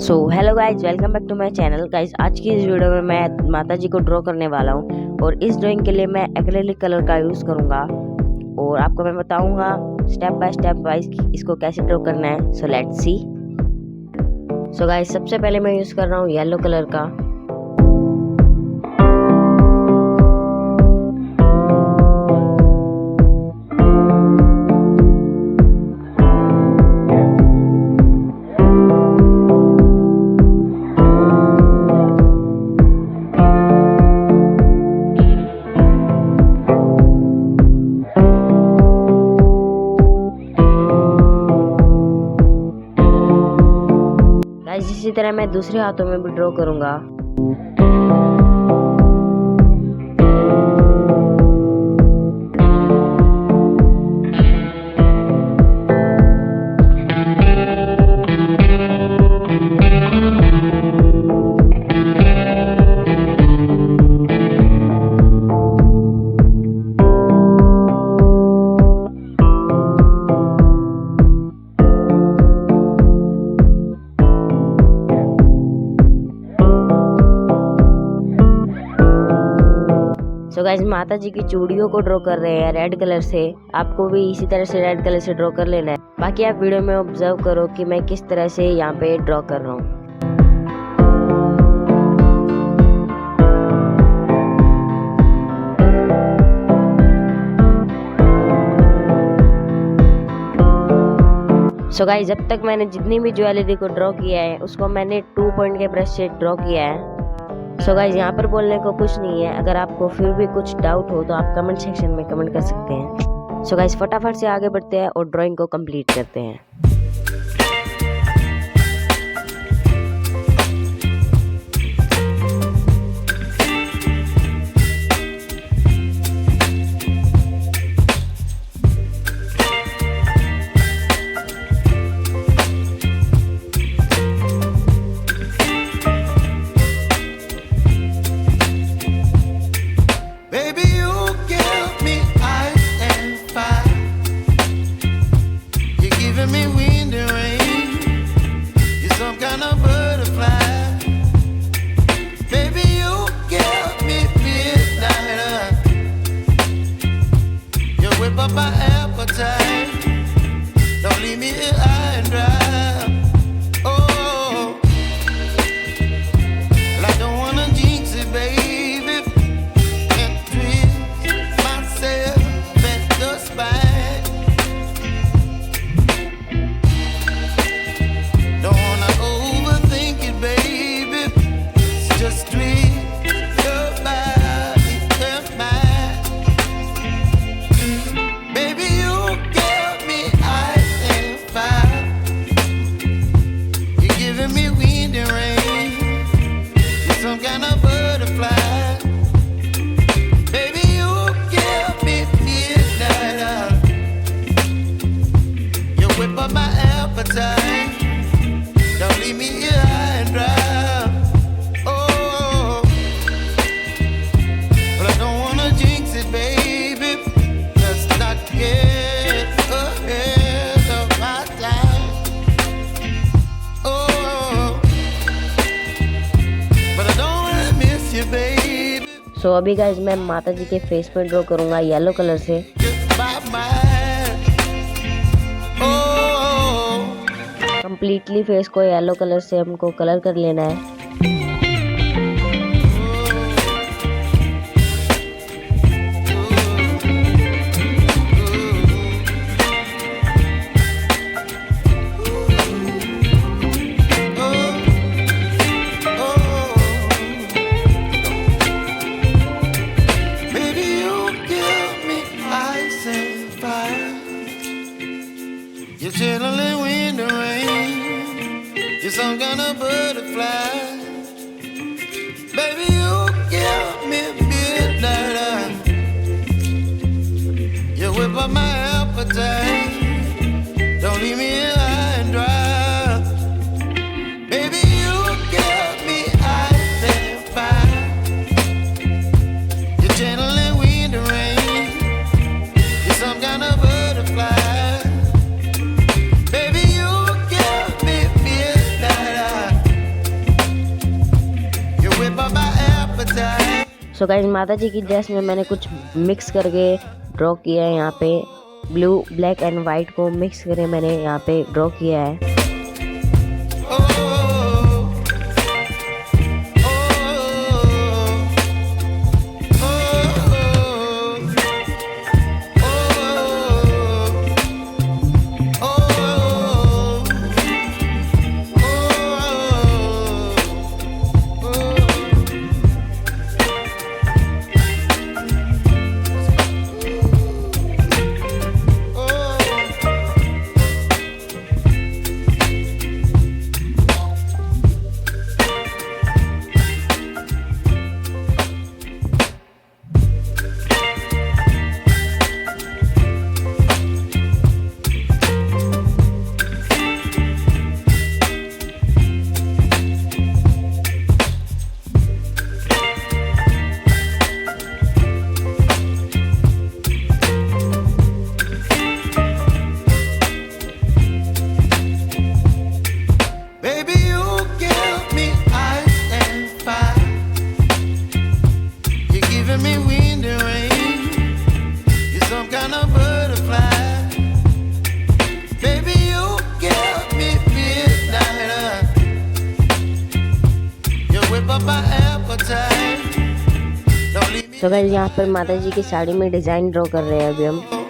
So hello guys, welcome back to my channel. Guys आज की इस वीडियो में मैं माता जी को ड्रॉ करने वाला हूँ और इस ड्राइंग के लिए मैं एक्रेलिक कलर का यूज़ करूँगा और आपको मैं बताऊँगा स्टेप बाय स्टेप वाइज इसको कैसे ड्रॉ करना है। So let's see. So guys सबसे पहले मैं यूज़ कर रहा हूँ येलो कलर का। इसी तरह मैं दूसरे हाथों में भी ड्रॉ करूंगा। सो गाइस माता जी की चूड़ियों को ड्रॉ कर रहे हैं रेड कलर से। आपको भी इसी तरह से रेड कलर से ड्रॉ कर लेना है। बाकी आप वीडियो में ऑब्जर्व करो कि मैं किस तरह से यहाँ पे ड्रॉ कर रहा हूँ। सो गाइस जब तक मैंने जितनी भी ज्वेलरी को ड्रॉ किया है उसको मैंने 2 पॉइंट के ब्रश से ड्रॉ किया है। सो गाइस यहाँ पर बोलने को कुछ नहीं है। अगर आपको फिर भी कुछ डाउट हो तो आप कमेंट सेक्शन में कमेंट कर सकते हैं। सो गाइस फटाफट से आगे बढ़ते हैं और ड्राइंग को कंप्लीट करते हैं। My appetite, don't leave me here high and dry. Oh, well, I don't wanna jinx it, baby, and twist myself at the spine. Don't wanna overthink it, baby, it's just twist your body and mine. Don't leave me here high and dry. Oh, well, I don't wanna jinx it, baby. Let's not get ahead of my time. Oh, but I don't wanna miss you, baby. सो अभी guys मैं माता जी के face पे draw करूंगा yellow colour से। Completely face को yellow colour से हमको कलर कर लेना है। You're chilling when the rain, you're some kind of butterfly. Baby, you give me midnight. You whip up my appetite. Don't leave me here high and dry. Baby, you give me ice and fire. You're channeling wind and rain. You're some kind of butterfly. Baby, you give me midnight. So guys माता जी की dress में मैंने कुछ mix करके draw किया है। यहाँ पे ब्लू ब्लैक एंड वाइट को मिक्स करके मैंने यहाँ पे ड्रॉ किया है। तो गाइस यहाँ पर माता जी की साड़ी में डिज़ाइन ड्रॉ कर रहे हैं अभी हम।